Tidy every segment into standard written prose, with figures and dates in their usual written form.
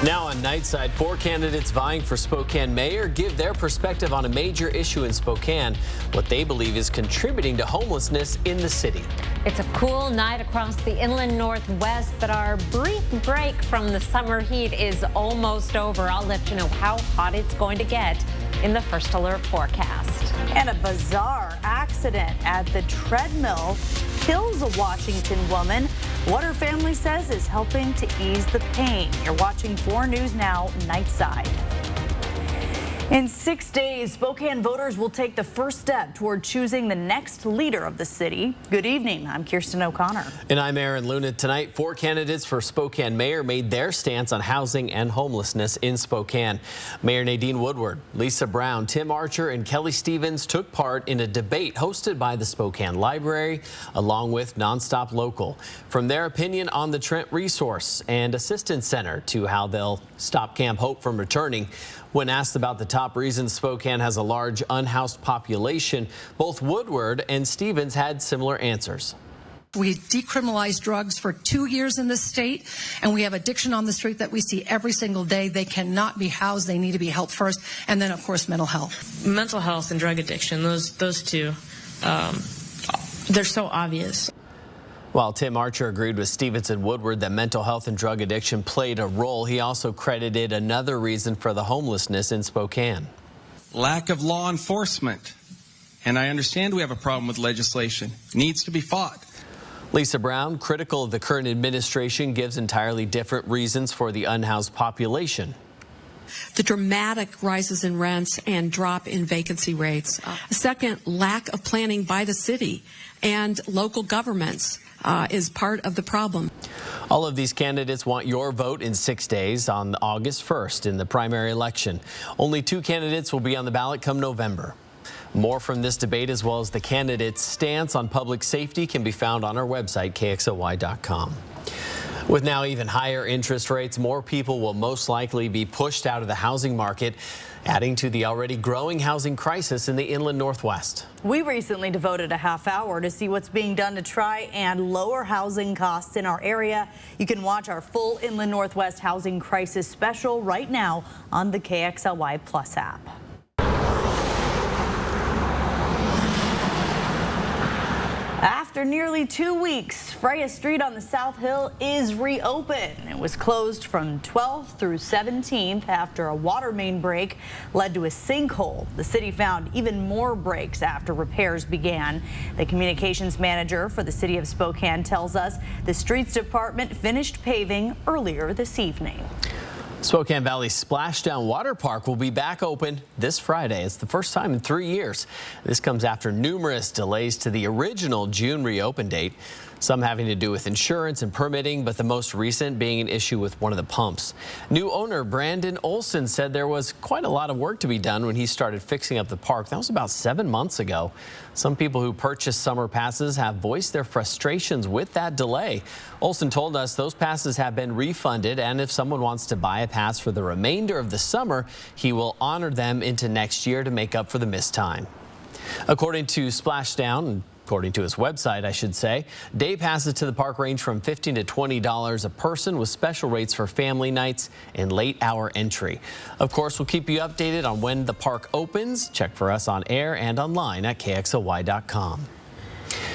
Now on Nightside, 4 candidates vying for Spokane mayor give their perspective on a major issue in Spokane, what they believe is contributing to homelessness in the city. It's a cool night across the inland northwest, but our brief break from the summer heat is almost over. I'll let you know how hot it's going to get in the First Alert forecast. And a bizarre accident at the treadmill kills a Washington woman. What her family says is helping to ease the pain. You're watching 4 News Now, Nightside. In 6 days, Spokane voters will take the first step toward choosing the next leader of the city. Good evening. I'm Kirsten O'Connor. And I'm Aaron Luna. Tonight, 4 candidates for Spokane mayor made their stance on housing and homelessness in Spokane. Mayor Nadine Woodward, Lisa Brown, Tim Archer, and Kelly Stevens took part in a debate hosted by the Spokane Library, along with Nonstop Local. From their opinion on the Trent Resource and Assistance Center to how they'll stop Camp Hope from returning. When asked about the top reasons Spokane has a large unhoused population, both Woodward and Stevens had similar answers. We decriminalized drugs for 2 years in this state, and we have addiction on the street that we see every single day. They cannot be housed. They need to be helped first, and then, of course, mental health. Mental health and drug addiction, those two, they're so obvious. While Tim Archer agreed with Stevens and Woodward that mental health and drug addiction played a role, he also credited another reason for the homelessness in Spokane. Lack of law enforcement. And I understand we have a problem with legislation. It needs to be fought. Lisa Brown, critical of the current administration, gives entirely different reasons for the unhoused population. The dramatic rises in rents and drop in vacancy rates. Second, lack of planning by the city and local governments is part of the problem. All of these candidates want your vote in 6 days on August 1st in the primary election. Only 2 candidates will be on the ballot come November. More from this debate, as well as the candidates' stance on public safety, can be found on our website, kxly.com. With now even higher interest rates, more people will most likely be pushed out of the housing market, adding to the already growing housing crisis in the inland northwest. We recently devoted a half hour to see what's being done to try and lower housing costs in our area. You can watch our full Inland Northwest Housing Crisis special right now on the KXLY Plus app. After nearly 2 weeks, Freya Street on the South Hill is reopened. It was closed from 12th through 17th after a water main break led to a sinkhole. The city found even more breaks after repairs began. The communications manager for the city of Spokane tells us the streets department finished paving earlier this evening. Spokane Valley Splashdown Water Park will be back open this Friday. It's the first time in 3 years. This comes after numerous delays to the original June reopen date, some having to do with insurance and permitting, but the most recent being an issue with one of the pumps. New owner Brandon Olson said there was quite a lot of work to be done when he started fixing up the park. That was about 7 months ago. Some people who purchased summer passes have voiced their frustrations with that delay. Olson told us those passes have been refunded, and if someone wants to buy a pass for the remainder of the summer, he will honor them into next year to make up for the missed time. According to Splashdown, according to his website, I should say, day passes to the park range from $15 to $20 a person, with special rates for family nights and late hour entry. Of course, we'll keep you updated on when the park opens. Check for us on air and online at kxly.com.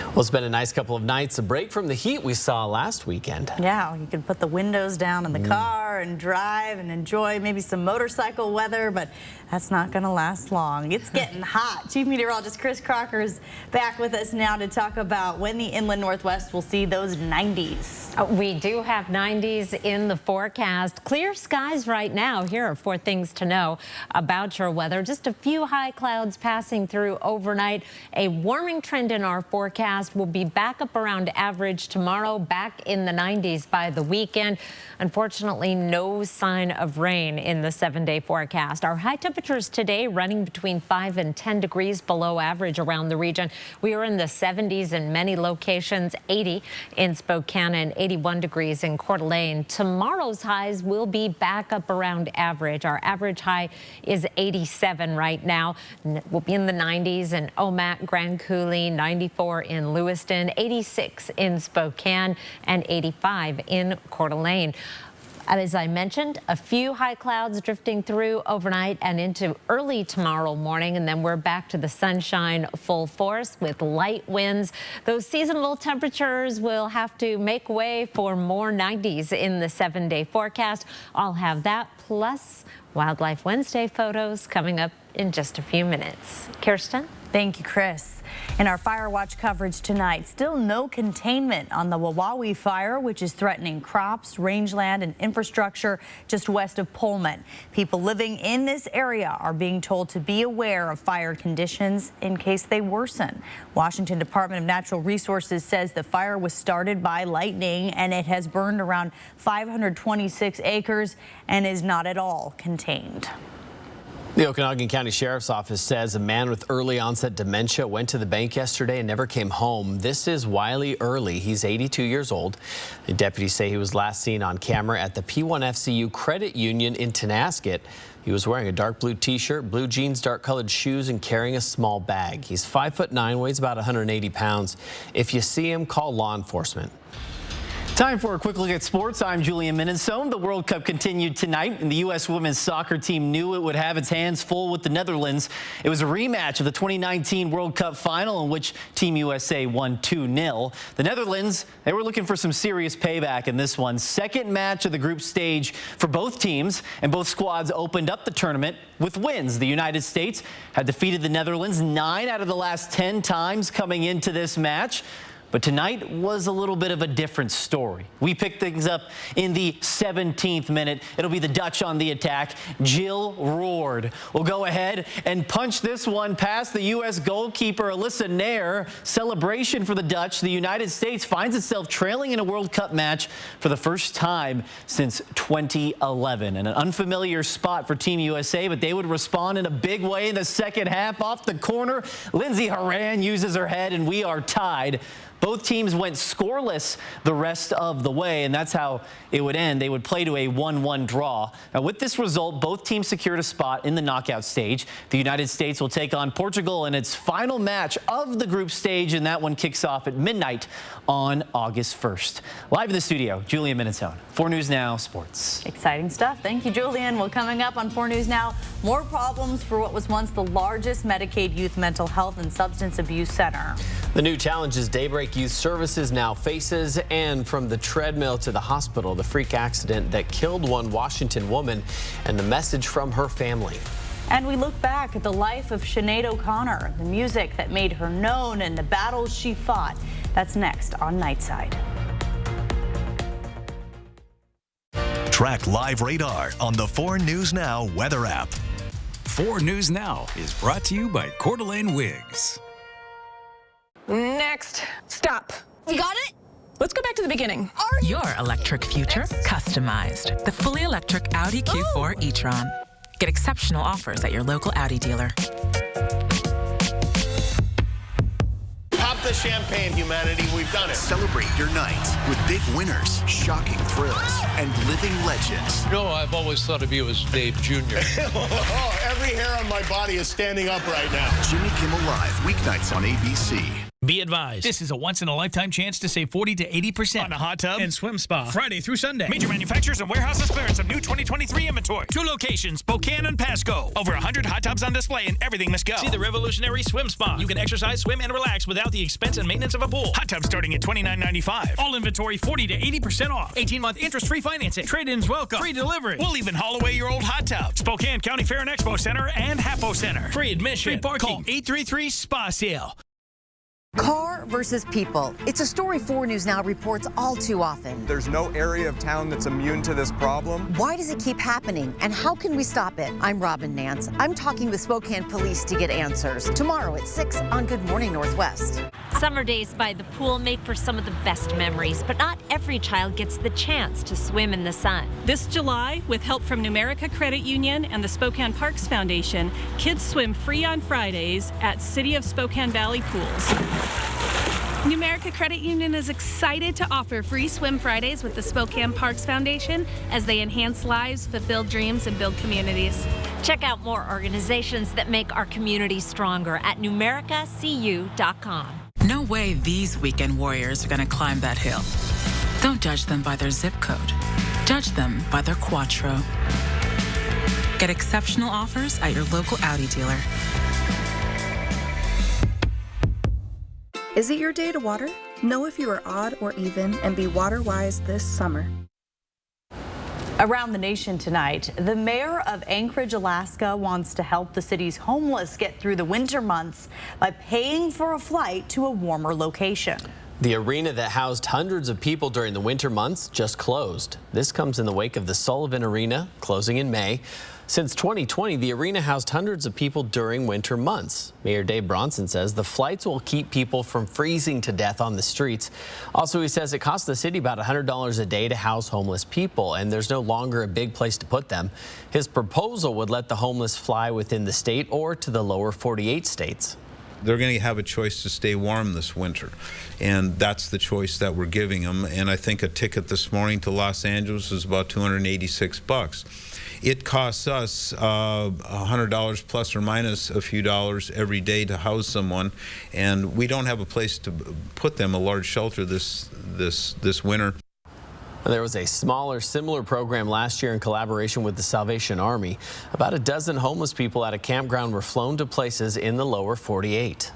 Well, it's been a nice couple of nights, a break from the heat we saw last weekend. Yeah, you can put the windows down in the car and drive and enjoy maybe some motorcycle weather, but that's not going to last long. It's getting hot. Chief Meteorologist Chris Crocker is back with us now to talk about when the inland northwest will see those 90s. We do have 90s in the forecast. Clear skies right now. Here are 4 things to know about your weather. Just a few high clouds passing through overnight. A warming trend in our forecast will be back up around average tomorrow, back in the 90s by the weekend. Unfortunately, no sign of rain in the 7-day forecast. Our high temperatures today running between 5 and 10 degrees below average around the region. We are in the 70s in many locations, 80 in Spokane and 81 degrees in Coeur d'Alene. Tomorrow's highs will be back up around average. Our average high is 87 right now. We'll be in the 90s in Omak, Grand Coulee, 94 in Lewiston, 86 in Spokane, and 85 in Coeur d'Alene. And as I mentioned, a few high clouds drifting through overnight and into early tomorrow morning, and then we're back to the sunshine full force with light winds. Those seasonal temperatures will have to make way for more 90s in the 7-day forecast. I'll have that plus Wildlife Wednesday photos coming up in just a few minutes. Kirsten? Thank you, Chris. In our fire watch coverage tonight, still no containment on the Wawawi fire, which is threatening crops, rangeland, and infrastructure just west of Pullman. People living in this area are being told to be aware of fire conditions in case they worsen. Washington Department of Natural Resources says the fire was started by lightning and it has burned around 526 acres and is not at all contained. The Okanagan County Sheriff's Office says a man with early onset dementia went to the bank yesterday and never came home. This is Wiley Early. He's 82 years old. The deputies say he was last seen on camera at the P1FCU Credit Union in Tenasket. He was wearing a dark blue t-shirt, blue jeans, dark colored shoes, and carrying a small bag. He's 5'9", weighs about 180 pounds. If you see him, call law enforcement. Time for a quick look at sports. I'm Julian Minnesone. The World Cup continued tonight, and the U.S. women's soccer team knew it would have its hands full with the Netherlands. It was a rematch of the 2019 World Cup final in which Team USA won 2-0. The Netherlands, they were looking for some serious payback in this one. Second match of the group stage for both teams, and both squads opened up the tournament with wins. The United States had defeated the Netherlands 9 out of the last 10 times coming into this match. But tonight was a little bit of a different story. We picked things up in the 17th minute. It'll be the Dutch on the attack. Jill Roord will go ahead and punch this one past the U.S. goalkeeper Alyssa Nair. Celebration for the Dutch. The United States finds itself trailing in a World Cup match for the first time since 2011. And an unfamiliar spot for Team USA, but they would respond in a big way in the second half. Off the corner, Lindsey Horan uses her head, and we are tied. Both teams went scoreless the rest of the way, and that's how it would end. They would play to a 1-1 draw. Now, with this result, both teams secured a spot in the knockout stage. The United States will take on Portugal in its final match of the group stage, and that one kicks off at midnight on August 1st. Live in the studio, Julian Minnesone, 4 News Now Sports. Exciting stuff. Thank you, Julian. Well, coming up on 4 News Now, more problems for what was once the largest Medicaid youth mental health and substance abuse center. The new challenges Daybreak Youth Services now faces, and from the treadmill to the hospital, the freak accident that killed one Washington woman, and the message from her family. And we look back at the life of Sinead O'Connor, the music that made her known and the battles she fought. That's next on Nightside. Track live radar on the 4 News Now weather app. 4 News Now is brought to you by Coeur d'Alene Wigs. Next. Stop. You got it? Let's go back to the beginning. Your electric future customized. The fully electric Audi Q4 e-tron. Get exceptional offers at your local Audi dealer. Pop the champagne, humanity. We've done it. Celebrate your night with big winners, shocking thrills, and living legends. You know, I've always thought of you as Dave Jr. Every hair on my body is standing up right now. Jimmy Kimmel Live, weeknights on ABC. Be advised, this is a once-in-a-lifetime chance to save 40 to 80% on a hot tub and swim spa. Friday through Sunday. Major manufacturers and warehouses clearance of new 2023 inventory. 2 locations, Spokane and Pasco. Over 100 hot tubs on display and everything must go. See the revolutionary swim spa. You can exercise, swim, and relax without the expense and maintenance of a pool. Hot tubs starting at $29.95. All inventory 40 to 80% off. 18-month interest-free financing. Trade-ins welcome. Free delivery. We'll even haul away your old hot tub. Spokane County Fair and Expo Center and Hapo Center. Free admission. Free parking. Call 833-SPA-SALE. Car versus people. It's a story 4 News Now reports all too often. There's no area of town that's immune to this problem. Why does it keep happening, and how can we stop it? I'm Robin Nance. I'm talking with Spokane Police to get answers. Tomorrow at 6 on Good Morning Northwest. Summer days by the pool make for some of the best memories, but not every child gets the chance to swim in the sun. This July, with help from Numerica Credit Union and the Spokane Parks Foundation, kids swim free on Fridays at City of Spokane Valley pools. Numerica Credit Union is excited to offer free swim Fridays with the Spokane Parks Foundation as they enhance lives, fulfill dreams, and build communities. Check out more organizations that make our community stronger at numericacu.com. No way these weekend warriors are going to climb that hill. Don't judge them by their zip code. Judge them by their Quattro. Get exceptional offers at your local Audi dealer. Is it your day to water? Know if you are odd or even and be water-wise this summer. Around the nation tonight, the mayor of Anchorage, Alaska wants to help the city's homeless get through the winter months by paying for a flight to a warmer location. The arena that housed hundreds of people during the winter months just closed. This comes in the wake of the Sullivan Arena closing in May. Since 2020, the arena housed hundreds of people during winter months. Mayor Dave Bronson says the flights will keep people from freezing to death on the streets. Also, he says it costs the city about $100 a day to house homeless people, and there's no longer a big place to put them. His proposal would let the homeless fly within the state or to the lower 48 states. They're going to have a choice to stay warm this winter, and that's the choice that we're giving them. And I think a ticket this morning to Los Angeles is about $286. It costs us $100 plus or minus a few dollars every day to house someone, and we don't have a place to put them, a large shelter this winter. There was a similar program last year in collaboration with the Salvation Army. About a dozen homeless people at a campground were flown to places in the lower 48.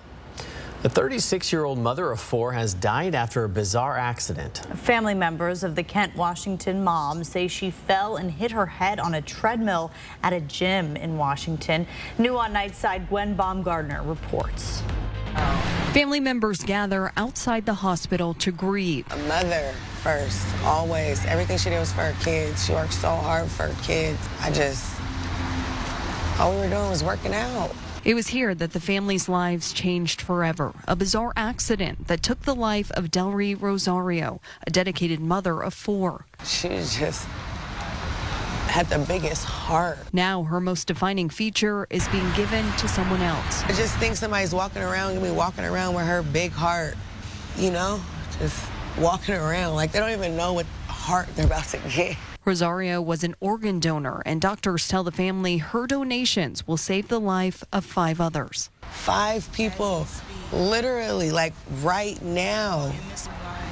A 36-year-old mother of 4 has died after a bizarre accident. Family members of the Kent, Washington mom say she fell and hit her head on a treadmill at a gym in Washington. New on Nightside, Gwen Baumgardner reports. Family members gather outside the hospital to grieve. A mother first, always. Everything she did was for her kids. She worked so hard for her kids. All we were doing was working out. It was here that the family's lives changed forever. A bizarre accident that took the life of Delry Rosario, a dedicated mother of 4. She just had the biggest heart. Now her most defining feature is being given to someone else. I just think somebody's walking around with her big heart, you know, just walking around like they don't even know what heart they're about to get. Rosario was an organ donor, and doctors tell the family her donations will save the life of 5 others. 5 people, literally, like right now,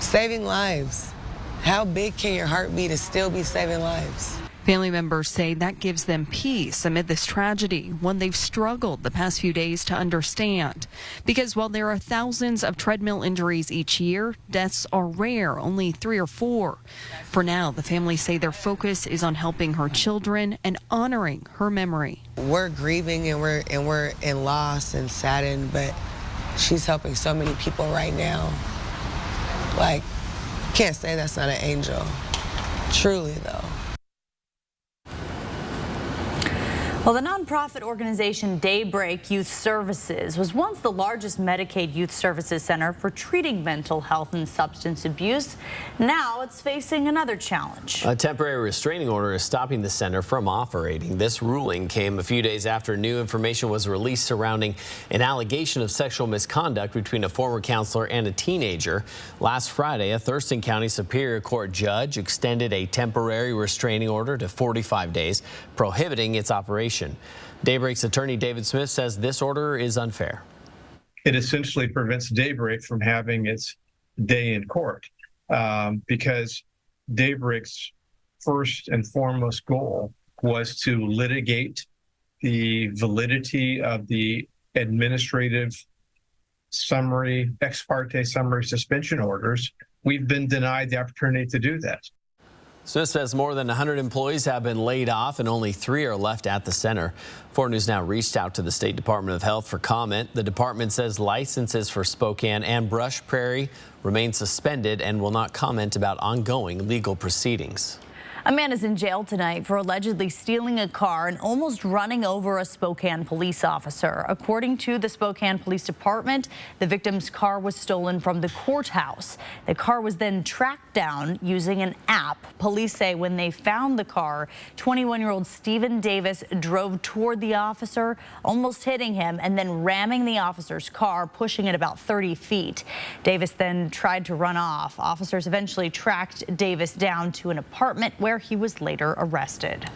saving lives. How big can your heart be to still be saving lives? Family members say that gives them peace amid this tragedy, one they've struggled the past few days to understand. Because while there are thousands of treadmill injuries each year, deaths are rare, only 3 or 4. For now, the family say their focus is on helping her children and honoring her memory. We're grieving and we're in loss and saddened, but she's helping so many people right now. Like, can't say that's not an angel. Truly, though. Well, the nonprofit organization Daybreak Youth Services was once the largest Medicaid youth services center for treating mental health and substance abuse. Now it's facing another challenge. A temporary restraining order is stopping the center from operating. This ruling came a few days after new information was released surrounding an allegation of sexual misconduct between a former counselor and a teenager. Last Friday, a Thurston County Superior Court judge extended a temporary restraining order to 45 days, prohibiting its operation. Daybreak's attorney David Smith says this order is unfair. It essentially prevents Daybreak from having its day in court because Daybreak's first and foremost goal was to litigate the validity of the administrative summary, ex parte summary suspension orders. We've been denied the opportunity to do that. Smith says more than 100 employees have been laid off and only 3 are left at the center. 4 News Now reached out to the State Department of Health for comment. The department says licenses for Spokane and Brush Prairie remain suspended and will not comment about ongoing legal proceedings. A man is in jail tonight for allegedly stealing a car and almost running over a Spokane police officer. According to the Spokane Police Department, the victim's car was stolen from the courthouse. The car was then tracked down using an app. Police say when they found the car, 21-year-old Stephen Davis drove toward the officer, almost hitting him and then ramming the officer's car, pushing it about 30 feet. Davis then tried to run off. Officers eventually tracked Davis down to an apartment where he was later arrested.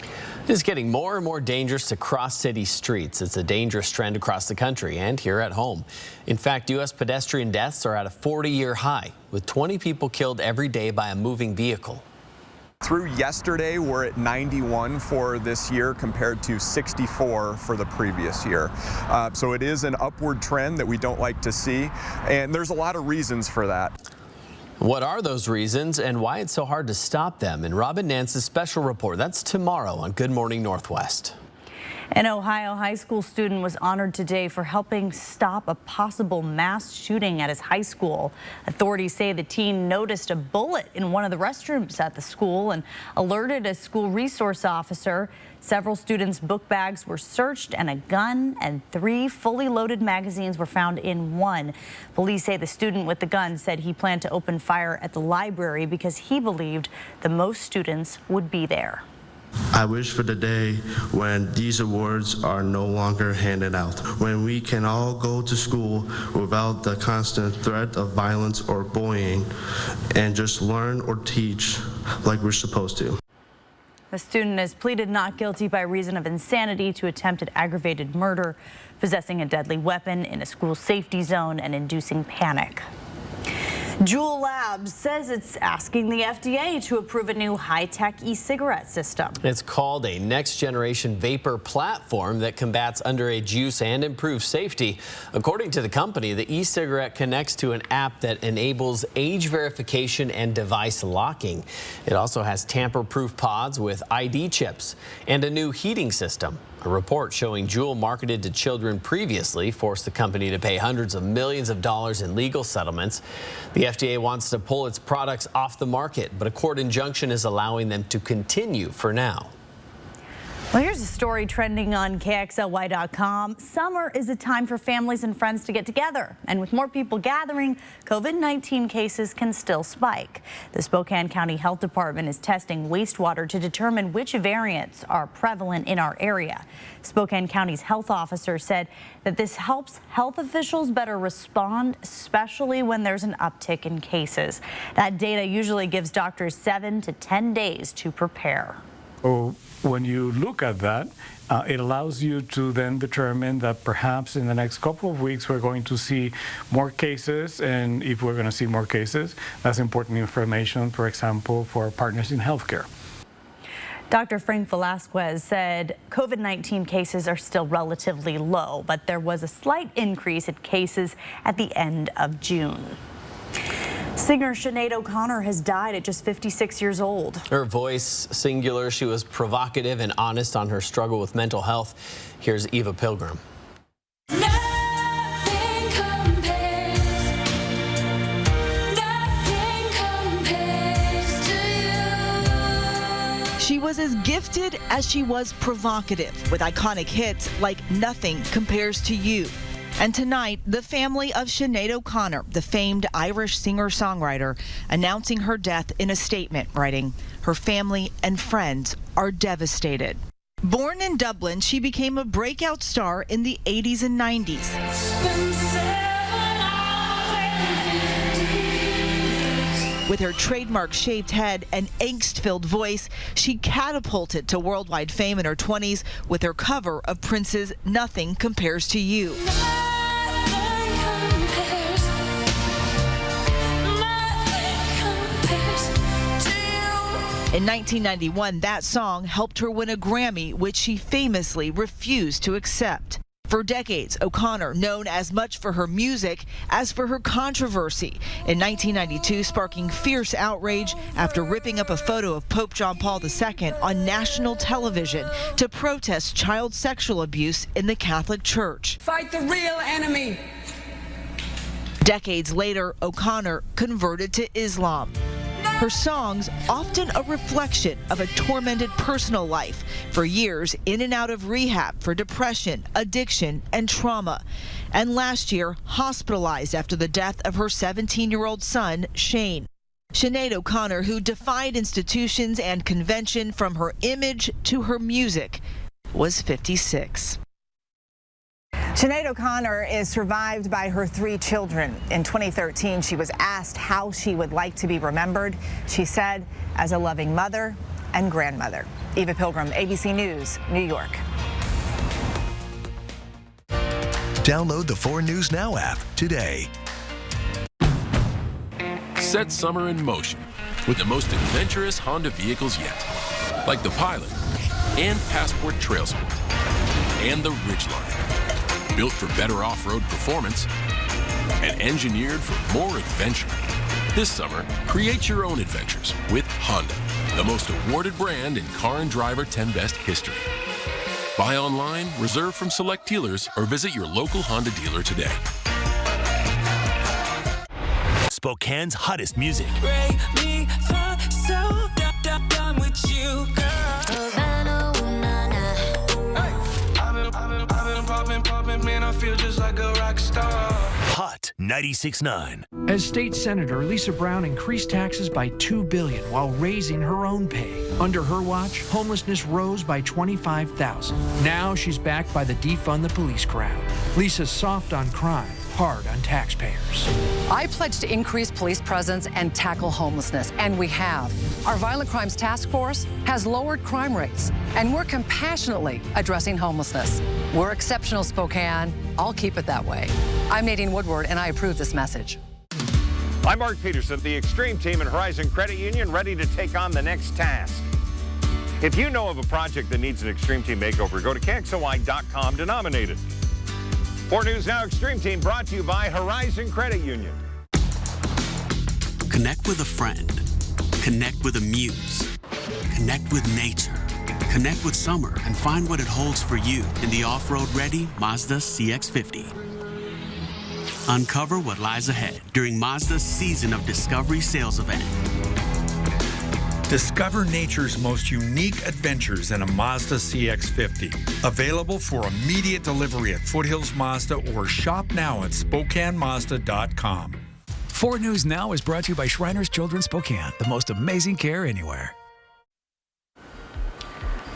It's getting more and more dangerous to cross city streets. It's a dangerous trend across the country and here at home. In fact, U.S. pedestrian deaths are at a 40-year high, with 20 people killed every day by a moving vehicle. Through yesterday, we're at 91 for this year compared to 64 for the previous year. So it is an upward trend that we don't like to see, and there's a lot of reasons for that. What are those reasons and why it's so hard to stop them? In Robin Nance's special report. That's tomorrow on Good Morning Northwest. An Ohio high school student was honored today for helping stop a possible mass shooting at his high school. Authorities say the teen noticed a bullet in one of the restrooms at the school and alerted a school resource officer. Several students' book bags were searched and a gun and 3 fully loaded magazines were found in one. Police say the student with the gun said he planned to open fire at the library because he believed the most students would be there. I wish for the day when these awards are no longer handed out, when we can all go to school without the constant threat of violence or bullying and just learn or teach like we're supposed to. The student has pleaded not guilty by reason of insanity to attempted aggravated murder, possessing a deadly weapon in a school safety zone, and inducing panic. Juul Labs says it's asking the FDA to approve a new high-tech e-cigarette system. It's called a next-generation vapor platform that combats underage use and improves safety. According to the company, the e-cigarette connects to an app that enables age verification and device locking. It also has tamper-proof pods with ID chips and a new heating system. A report showing Juul marketed to children previously forced the company to pay hundreds of millions of dollars in legal settlements. The FDA wants to pull its products off the market, but a court injunction is allowing them to continue for now. Well, here's a story trending on KXLY.com. Summer is a time for families and friends to get together. And with more people gathering, COVID-19 cases can still spike. The Spokane County Health Department is testing wastewater to determine which variants are prevalent in our area. Spokane County's health officer said that this helps health officials better respond, especially when there's an uptick in cases. That data usually gives doctors 7 to 10 days to prepare. So when you look at that, it allows you to then determine that perhaps in the next couple of weeks we're going to see more cases, and if we're going to see more cases, that's important information, for example, for our partners in healthcare. Dr. Frank Velasquez said COVID-19 cases are still relatively low, but there was a slight increase in cases at the end of June. Singer Sinead O'Connor has died at just 56 years old. Her voice, singular, she was provocative and honest on her struggle with mental health. Here's Eva Pilgrim. She was as gifted as she was provocative, with iconic hits like Nothing Compares to You. And tonight, the family of Sinead O'Connor, the famed Irish singer-songwriter, announcing her death in a statement, writing, "Her family and friends are devastated." Born in Dublin, she became a breakout star in the 80s and 90s. With her trademark-shaped head and angst-filled voice, she catapulted to worldwide fame in her 20s with her cover of Prince's Nothing Compares to You. In 1991, that song helped her win a Grammy, which she famously refused to accept. For decades, O'Connor, known as much for her music as for her controversy, in 1992 sparking fierce outrage after ripping up a photo of Pope John Paul II on national television to protest child sexual abuse in the Catholic Church. Fight the real enemy. Decades later, O'Connor converted to Islam. Her songs often a reflection of a tormented personal life, for years in and out of rehab for depression, addiction, and trauma. And last year, hospitalized after the death of her 17-year-old son, Shane. Sinead O'Connor, who defied institutions and convention from her image to her music, was 56. Sinead O'Connor is survived by her 3 children. In 2013, she was asked how she would like to be remembered. She said, as a loving mother and grandmother. Eva Pilgrim, ABC News, New York. Download the 4 News Now app today. Set summer in motion with the most adventurous Honda vehicles yet, like the Pilot and Passport Trail Sport and the Ridgeline, built for better off-road performance and engineered for more adventure. This summer, create your own adventures with Honda, the most awarded brand in Car and Driver 10 Best history. Buy online, reserve from select dealers, or visit your local Honda dealer today. Spokane's hottest music. Man, I feel just like a rock star. Hot 96.9. As state senator, Lisa Brown increased taxes by $2 billion while raising her own pay. Under her watch, homelessness rose by 25,000. Now she's backed by the Defund the Police crowd. Lisa's soft on crime, hard on taxpayers. I pledge to increase police presence and tackle homelessness, and we have. Our Violent Crimes Task Force has lowered crime rates, and we're compassionately addressing homelessness. We're exceptional, Spokane. I'll keep it that way. I'm Nadine Woodward, and I approve this message. I'm Mark Peterson, the Extreme Team and Horizon Credit Union, ready to take on the next task. If you know of a project that needs an Extreme Team makeover, go to KXLY.com to nominate it. 4 News Now Extreme Team brought to you by Horizon Credit Union. Connect with a friend. Connect with a muse. Connect with nature. Connect with summer and find what it holds for you in the off-road ready Mazda CX-50. Uncover what lies ahead during Mazda's Season of Discovery sales event. Discover nature's most unique adventures in a Mazda CX-50. Available for immediate delivery at Foothills Mazda or shop now at SpokaneMazda.com. 4 News Now is brought to you by Shriners Children's Spokane, the most amazing care anywhere.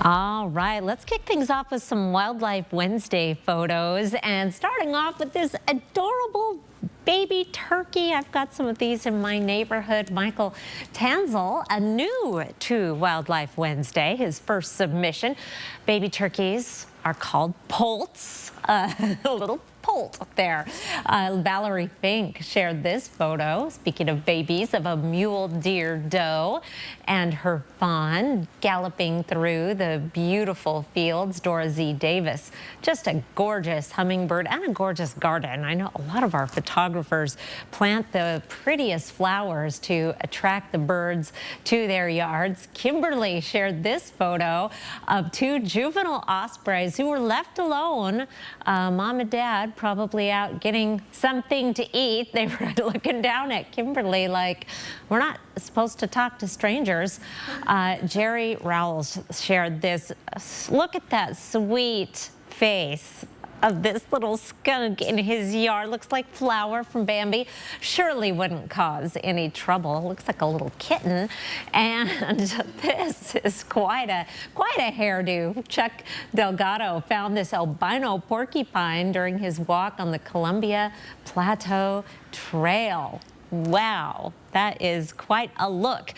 All right, let's kick things off with some Wildlife Wednesday photos, and starting off with this adorable baby turkey. I've got some of these in my neighborhood. Michael Tanzel, new to Wildlife Wednesday, his first submission. Baby turkeys are called poults, a little poult there. Valerie Fink shared this photo, speaking of babies, of a mule deer doe and her fawn galloping through the beautiful fields. Dora Z. Davis, just a gorgeous hummingbird and a gorgeous garden. I know a lot of our photographers plant the prettiest flowers to attract the birds to their yards. Kimberly shared this photo of 2 juvenile ospreys who were left alone. Mom and Dad probably out getting something to eat. They were looking down at Kimberly like, we're not supposed to talk to strangers. Jerry Rowles shared this. Look at that sweet face of this little skunk in his yard. Looks like Flower from Bambi. Surely wouldn't cause any trouble. Looks like a little kitten. And this is quite a hairdo. Chuck Delgado found this albino porcupine during his walk on the Columbia Plateau Trail. Wow, that is quite a look.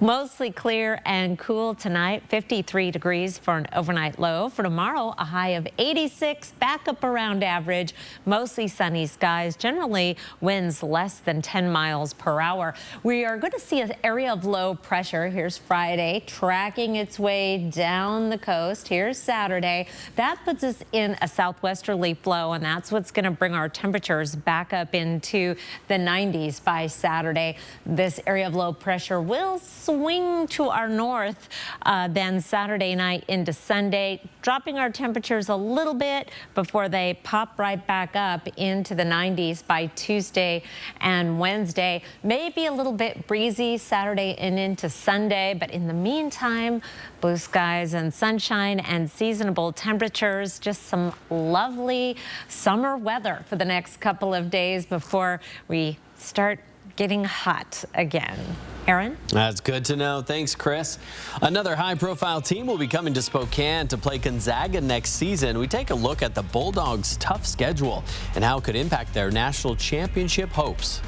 Mostly clear and cool tonight, 53 degrees for an overnight low. For tomorrow, a high of 86, back up around average, mostly sunny skies, generally winds less than 10 miles per hour. We are going to see an area of low pressure. Here's Friday, tracking its way down the coast. Here's Saturday. That puts us in a southwesterly flow, and that's what's going to bring our temperatures back up into the 90s by Saturday. This area of low pressure will swing to our north then Saturday night into Sunday, dropping our temperatures a little bit before they pop right back up into the 90s by Tuesday and Wednesday. Maybe a little bit breezy Saturday and into Sunday, but in the meantime, blue skies and sunshine and seasonable temperatures. Just some lovely summer weather for the next couple of days before we start getting hot again. Aaron? That's good to know. Thanks, Chris. Another high-profile team will be coming to Spokane to play Gonzaga next season. We take a look at the Bulldogs' tough schedule and how it could impact their national championship hopes.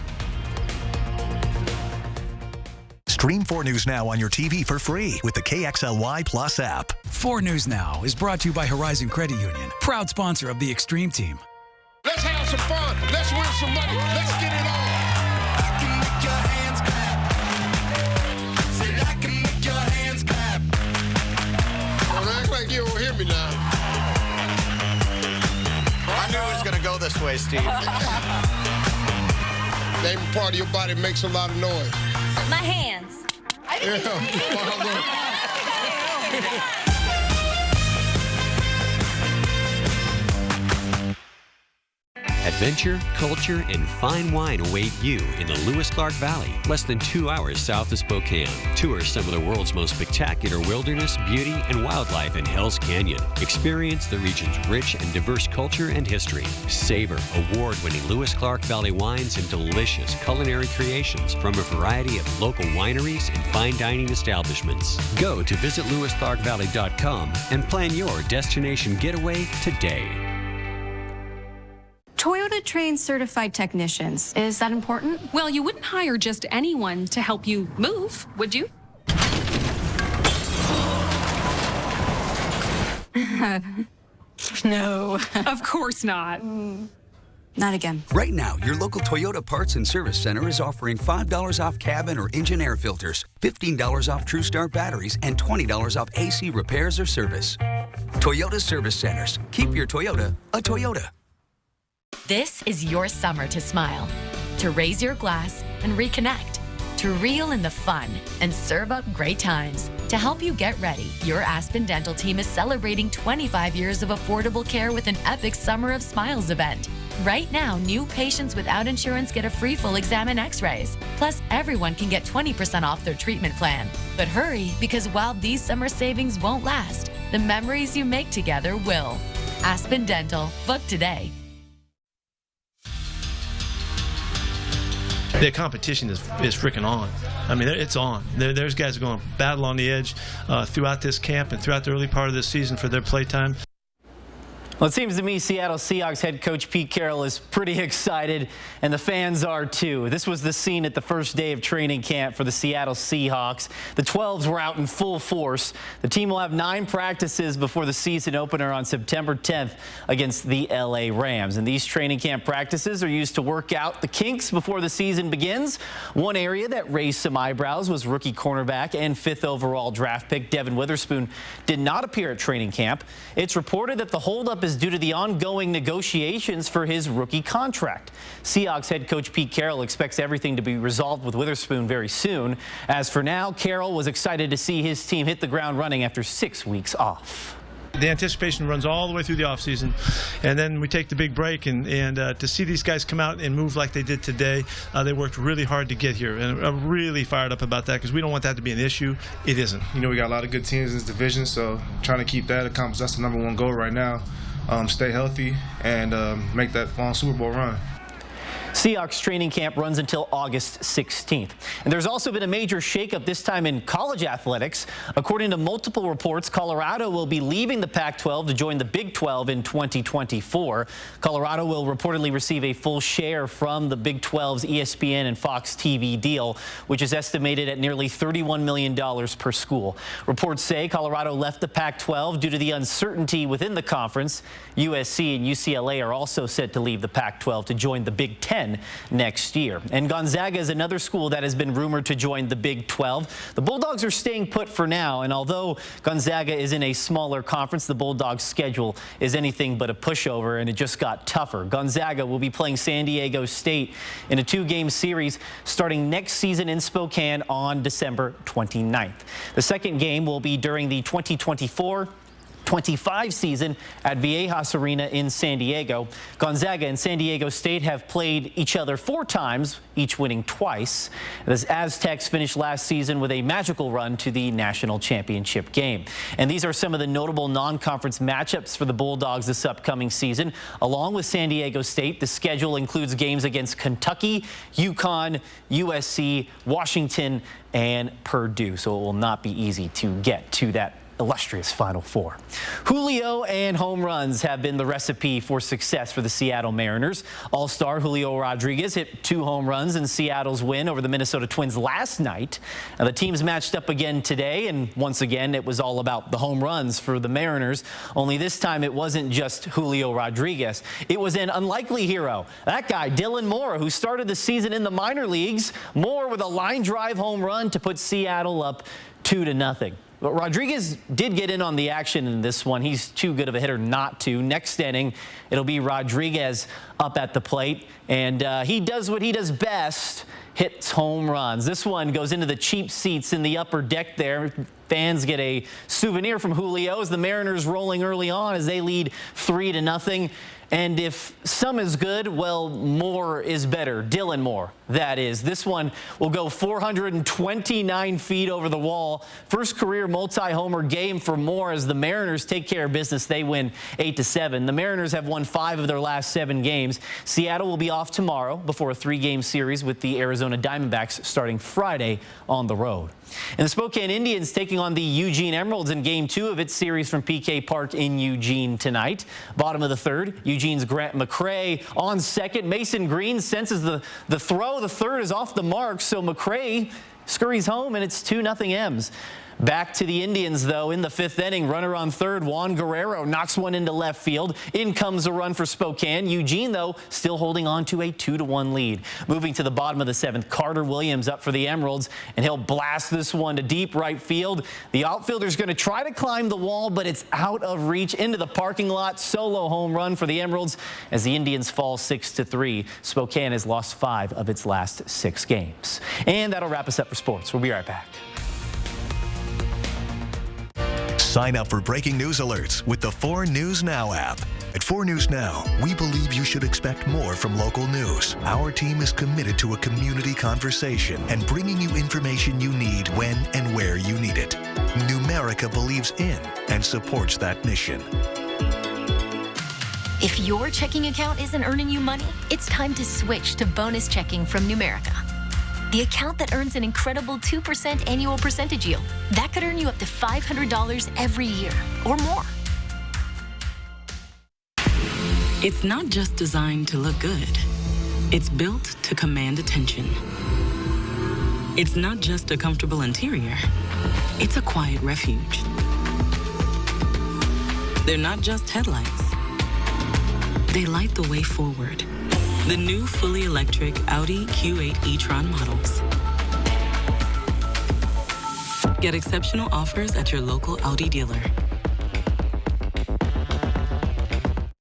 Stream 4 News Now on your TV for free with the KXLY Plus app. 4 News Now is brought to you by Horizon Credit Union, proud sponsor of the Extreme Team. Let's have some fun. Let's win some money. Let's get it on. I can make your hands clap. you don't hear me now. I knew it was going to go this way, Steve. Name a part of your body that makes a lot of noise. My hands. Adventure, culture, and fine wine await you in the Lewis-Clark Valley, less than 2 hours south of Spokane. Tour some of the world's most spectacular wilderness, beauty, and wildlife in Hell's Canyon. Experience the region's rich and diverse culture and history. Savor award-winning Lewis-Clark Valley wines and delicious culinary creations from a variety of local wineries and fine dining establishments. Go to visitlewisclarkvalley.com and plan your destination getaway today. Toyota trains certified technicians. Is that important? Well, you wouldn't hire just anyone to help you move, would you? No. Of course not. Not again. Right now, your local Toyota Parts and Service Center is offering $5 off cabin or engine air filters, $15 off True Start batteries, and $20 off AC repairs or service. Toyota Service Centers. Keep your Toyota a Toyota. This is your summer to smile, to raise your glass and reconnect, to reel in the fun and serve up great times. To help you get ready, your Aspen Dental team is celebrating 25 years of affordable care with an epic Summer of Smiles event. Right now, new patients without insurance get a free full exam and x-rays. Plus, everyone can get 20% off their treatment plan. But hurry, because while these summer savings won't last, the memories you make together will. Aspen Dental. Book today. The competition is freaking on. I mean, it's on. There's guys going to battle on the edge throughout this camp and throughout the early part of the season for their playtime. Well, it seems to me Seattle Seahawks head coach Pete Carroll is pretty excited, and the fans are too. This was the scene at the first day of training camp for the Seattle Seahawks. The 12s were out in full force. The team will have 9 practices before the season opener on September 10th against the LA Rams. And these training camp practices are used to work out the kinks before the season begins. One area that raised some eyebrows was rookie cornerback and 5th overall draft pick Devin Witherspoon did not appear at training camp. It's reported that the holdup is due to the ongoing negotiations for his rookie contract. Seahawks head coach Pete Carroll expects everything to be resolved with Witherspoon very soon. As for now, Carroll was excited to see his team hit the ground running after 6 weeks off. The anticipation runs all the way through the offseason, and then we take the big break, and to see these guys come out and move like they did today, they worked really hard to get here, and I'm really fired up about that because we don't want that to be an issue. It isn't. You know, we got a lot of good teams in this division, so trying to keep that accomplished, that's the #1 goal right now. Stay healthy and make that long Super Bowl run. Seahawks training camp runs until August 16th. And there's also been a major shakeup this time in college athletics. According to multiple reports, Colorado will be leaving the Pac-12 to join the Big 12 in 2024. Colorado will reportedly receive a full share from the Big 12's ESPN and Fox TV deal, which is estimated at nearly $31 million per school. Reports say Colorado left the Pac-12 due to the uncertainty within the conference. USC and UCLA are also set to leave the Pac-12 to join the Big 10 next year. And Gonzaga is another school that has been rumored to join the Big 12. The Bulldogs are staying put for now, and although Gonzaga is in a smaller conference, the Bulldogs' schedule is anything but a pushover, and it just got tougher. Gonzaga will be playing San Diego State in a 2-game series starting next season in Spokane on December 29th. The second game will be during the 2024-25 season at Viejas Arena in San Diego. Gonzaga and San Diego State have played each other 4 times, each winning twice. The Aztecs finished last season with a magical run to the national championship game. And these are some of the notable non-conference matchups for the Bulldogs this upcoming season. Along with San Diego State, the schedule includes games against Kentucky, UConn, USC, Washington, and Purdue. So it will not be easy to get to that illustrious Final Four. Julio and home runs have been the recipe for success for the Seattle Mariners. All-star Julio Rodriguez hit 2 home runs in Seattle's win over the Minnesota Twins last night. Now, the teams matched up again today, and once again, it was all about the home runs for the Mariners. Only this time, it wasn't just Julio Rodriguez. It was an unlikely hero. That guy, Dylan Moore, who started the season in the minor leagues. Moore with a line drive home run to put Seattle up 2-0. But Rodriguez did get in on the action in this one. He's too good of a hitter not to. Next inning, it'll be Rodriguez up at the plate, and he does what he does best, hits home runs. This one goes into the cheap seats in the upper deck there. Fans get a souvenir from Julio's. The Mariners rolling early on as they lead 3-0. And if some is good, well, more is better. Dylan Moore, that is. This one will go 429 feet over the wall. First career multi-homer game for Moore as the Mariners take care of business. They win 8-7. The Mariners have won 5 of their last 7 games. Seattle will be off tomorrow before a 3-game series with the Arizona Diamondbacks starting Friday on the road. And the Spokane Indians taking on the Eugene Emeralds in Game 2 of its series from PK Park in Eugene tonight. Bottom of the third, Eugene's Grant McCray on second. Mason Green senses the throw. The third is off the mark, so McCray scurries home, and it's 2-0 M's. Back to the Indians, though, in the 5th inning. Runner on third, Juan Guerrero knocks one into left field. In comes a run for Spokane. Eugene, though, still holding on to a 2-1 lead. Moving to the bottom of the 7th, Carter Williams up for the Emeralds, and he'll blast this one to deep right field. The outfielder's going to try to climb the wall, but it's out of reach into the parking lot. Solo home run for the Emeralds as the Indians fall 6-3. Spokane has lost 5 of its last 6 games. And that'll wrap us up for sports. We'll be right back. Sign up for breaking news alerts with the 4 News Now app. At 4 News Now, we believe you should expect more from local news. Our team is committed to a community conversation and bringing you information you need when and where you need it. Numerica believes in and supports that mission. If your checking account isn't earning you money, it's time to switch to bonus checking from Numerica. The account that earns an incredible 2% annual percentage yield. That could earn you up to $500 every year or more. It's not just designed to look good. It's built to command attention. It's not just a comfortable interior. It's a quiet refuge. They're not just headlights. They light the way forward. The new fully electric Audi Q8 e-tron models. Get exceptional offers at your local Audi dealer.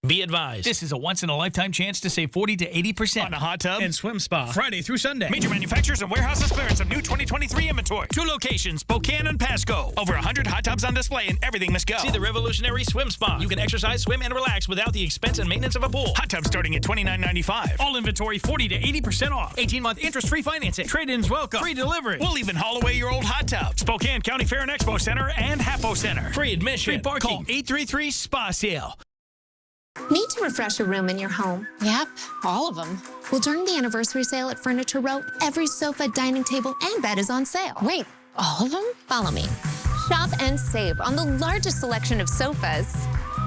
Be advised, this is a once-in-a-lifetime chance to save 40 to 80% on a hot tub and swim spa. Friday through Sunday. Major manufacturers and warehouses clearance of new 2023 inventory. 2 locations, Spokane and Pasco. Over 100 hot tubs on display and everything must go. See the revolutionary swim spa. You can exercise, swim, and relax without the expense and maintenance of a pool. Hot tub starting at $29.95. All inventory 40 to 80% off. 18-month interest-free financing. Trade-ins welcome. Free delivery. We'll even haul away your old hot tub. Spokane County Fair and Expo Center and Hapo Center. Free admission. Free parking. Call 833-SPA-SALE. Need to refresh a room in your home? Yep, all of them. Well, during the anniversary sale at Furniture Row, every sofa, dining table, and bed is on sale. Wait, all of them? Follow me. Shop and save on the largest selection of sofas,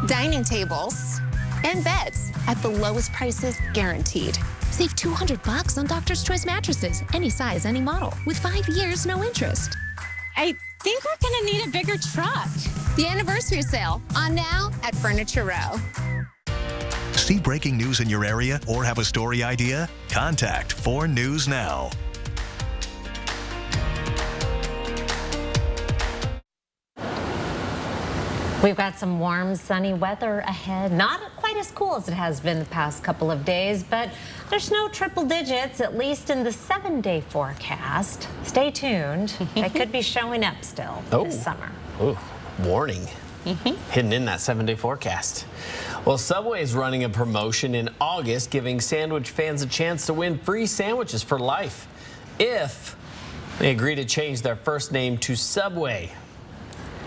dining tables, and beds at the lowest prices guaranteed. Save $200 on Doctor's Choice mattresses, any size, any model, with 5 years, no interest. I think we're gonna need a bigger truck. The anniversary sale on now at Furniture Row. See breaking news in your area or have a story idea? Contact 4 News Now. We've got some warm, sunny weather ahead. Not quite as cool as it has been the past couple of days, but there's no triple digits, at least in the 7-day forecast. Stay tuned. They could be showing up still this summer. Oh, warning. Hidden in that 7-day forecast. Well, Subway is running a promotion in August, giving sandwich fans a chance to win free sandwiches for life if they agree to change their first name to Subway.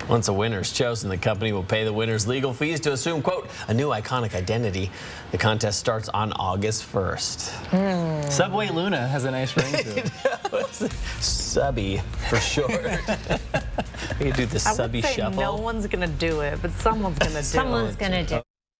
Once a winner is chosen, the company will pay the winner's legal fees to assume, quote, a new iconic identity. The contest starts on August 1st. Subway Luna has a nice ring to it. Subby, for sure. We could do the subby shuffle. No one's going to do it, but someone's going to do it. Someone's going to do it.